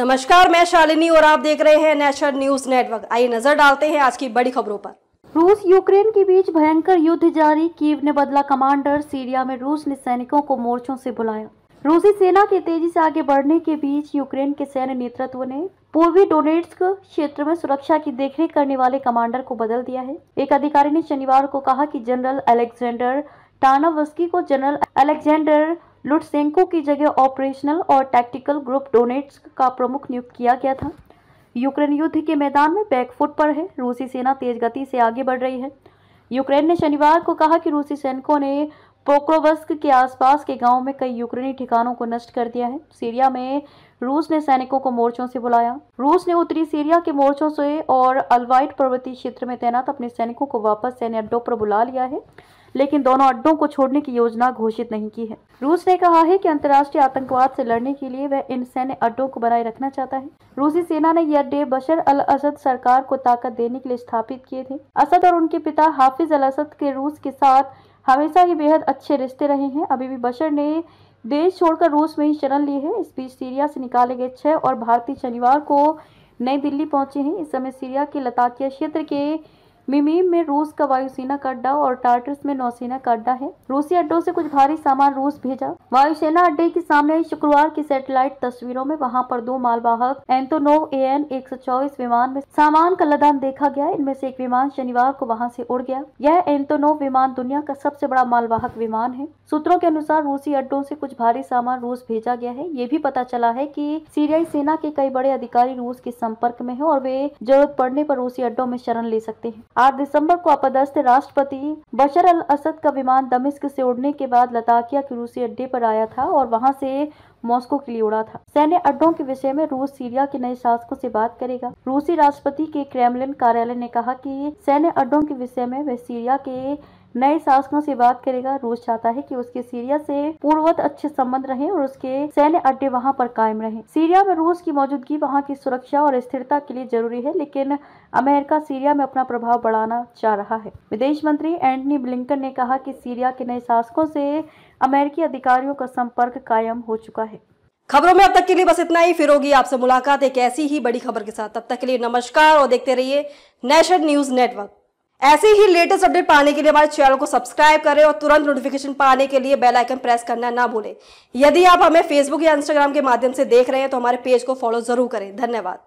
नमस्कार, मैं शालिनी और आप देख रहे हैं नेशनल न्यूज नेटवर्क। आइए नजर डालते हैं आज की बड़ी खबरों पर। रूस यूक्रेन के बीच भयंकर युद्ध जारी। कीव ने बदला कमांडर। सीरिया में रूस ने सैनिकों को मोर्चों से बुलाया। रूसी सेना के तेजी से आगे बढ़ने के बीच यूक्रेन के सैन्य नेतृत्व ने पूर्वी डोनेट्स्क क्षेत्र में सुरक्षा की देखरेख करने वाले कमांडर को बदल दिया है। एक अधिकारी ने शनिवार को कहा कि जनरल अलेक्जेंडर टार्नोव्स्की को जनरल अलेक्जेंडर लुट्सेंको की जगह ऑपरेशनल और टैक्टिकल ग्रुप डोनेट्स्क का प्रमुख नियुक्त किया गया था। यूक्रेन युद्ध के मैदान में बैकफुट पर है। रूसी सेना तेज गति से आगे बढ़ रही है। यूक्रेन ने शनिवार को कहा कि रूसी सैनिकों ने पोक्रोवस्क के आसपास के गांव में कई यूक्रेनी ठिकानों को नष्ट कर दिया है। सीरिया में रूस ने सैनिकों को मोर्चों से बुलाया। रूस ने उत्तरी सीरिया के मोर्चों से और अलवाइट पर्वतीय क्षेत्र में तैनात अपने सैनिकों को वापस सैन्य अड्डों पर बुला लिया है, लेकिन दोनों अड्डों को छोड़ने की योजना घोषित नहीं की है। रूस ने कहा है कि अंतर्राष्ट्रीय आतंकवाद से लड़ने के लिए वह इन सैन्य अड्डों को बनाए रखना चाहता है। रूसी सेना ने ये अड्डे बशर अल असद सरकार को ताकत देने के लिए स्थापित किए थे। असद और उनके पिता हाफिज अल असद के रूस के साथ हमेशा ही बेहद अच्छे रिश्ते रहे हैं। अभी भी बशर ने देश छोड़कर रूस में ही शरण ली है। इस बीच सीरिया से निकाले गए 6 और भारतीय शनिवार को नई दिल्ली पहुंचे हैं। इस समय सीरिया के लताकिया क्षेत्र के मिमीम में रूस का वायुसेना का अड्डा और टार्टस में नौसेना का अड्डा है। रूसी अड्डों से कुछ भारी सामान रूस भेजा। वायुसेना अड्डे के सामने आई शुक्रवार की सैटेलाइट तस्वीरों में वहां पर 2 मालवाहक एंटोनोव AN-124 विमान में सामान का लदान देखा गया। इनमें से एक विमान शनिवार को वहां से उड़ गया। यह एंटोनोव विमान दुनिया का सबसे बड़ा मालवाहक विमान है। सूत्रों के अनुसार रूसी अड्डों से कुछ भारी सामान रूस भेजा गया है। ये भी पता चला है कि सीरियाई सेना के कई बड़े अधिकारी रूस के संपर्क में है और वे जरूरत पड़ने पर रूसी अड्डों में शरण ले सकते हैं। 8 दिसंबर को अपदस्थ राष्ट्रपति बशर अल असद का विमान दमिश्क से उड़ने के बाद लताकिया के रूसी अड्डे पर आया था और वहां से मॉस्को के लिए उड़ा था। सैन्य अड्डों के विषय में रूस सीरिया के नए शासकों से बात करेगा। रूसी राष्ट्रपति के क्रेमलिन कार्यालय ने कहा कि सैन्य अड्डों के विषय में वह सीरिया के नए शासकों से बात करेगा। रूस चाहता है कि उसके सीरिया से पूर्ववत अच्छे संबंध रहें और उसके सैन्य अड्डे वहां पर कायम रहें। सीरिया में रूस की मौजूदगी वहां की सुरक्षा और स्थिरता के लिए जरूरी है, लेकिन अमेरिका सीरिया में अपना प्रभाव बढ़ाना चाह रहा है। विदेश मंत्री एंटनी ब्लिंकन ने कहा कि सीरिया के नए शासकों से अमेरिकी अधिकारियों का संपर्क कायम हो चुका है। खबरों में अब तक के लिए बस इतना ही। फिर होगी आपसे मुलाकात एक ऐसी ही बड़ी खबर के साथ। तब तक के लिए नमस्कार और देखते रहिए नेशनल न्यूज नेटवर्क। ऐसे ही लेटेस्ट अपडेट पाने के लिए हमारे चैनल को सब्सक्राइब करें और तुरंत नोटिफिकेशन पाने के लिए बेल आइकन प्रेस करना ना भूलें। यदि आप हमें फेसबुक या इंस्टाग्राम के माध्यम से देख रहे हैं तो हमारे पेज को फॉलो जरूर करें। धन्यवाद।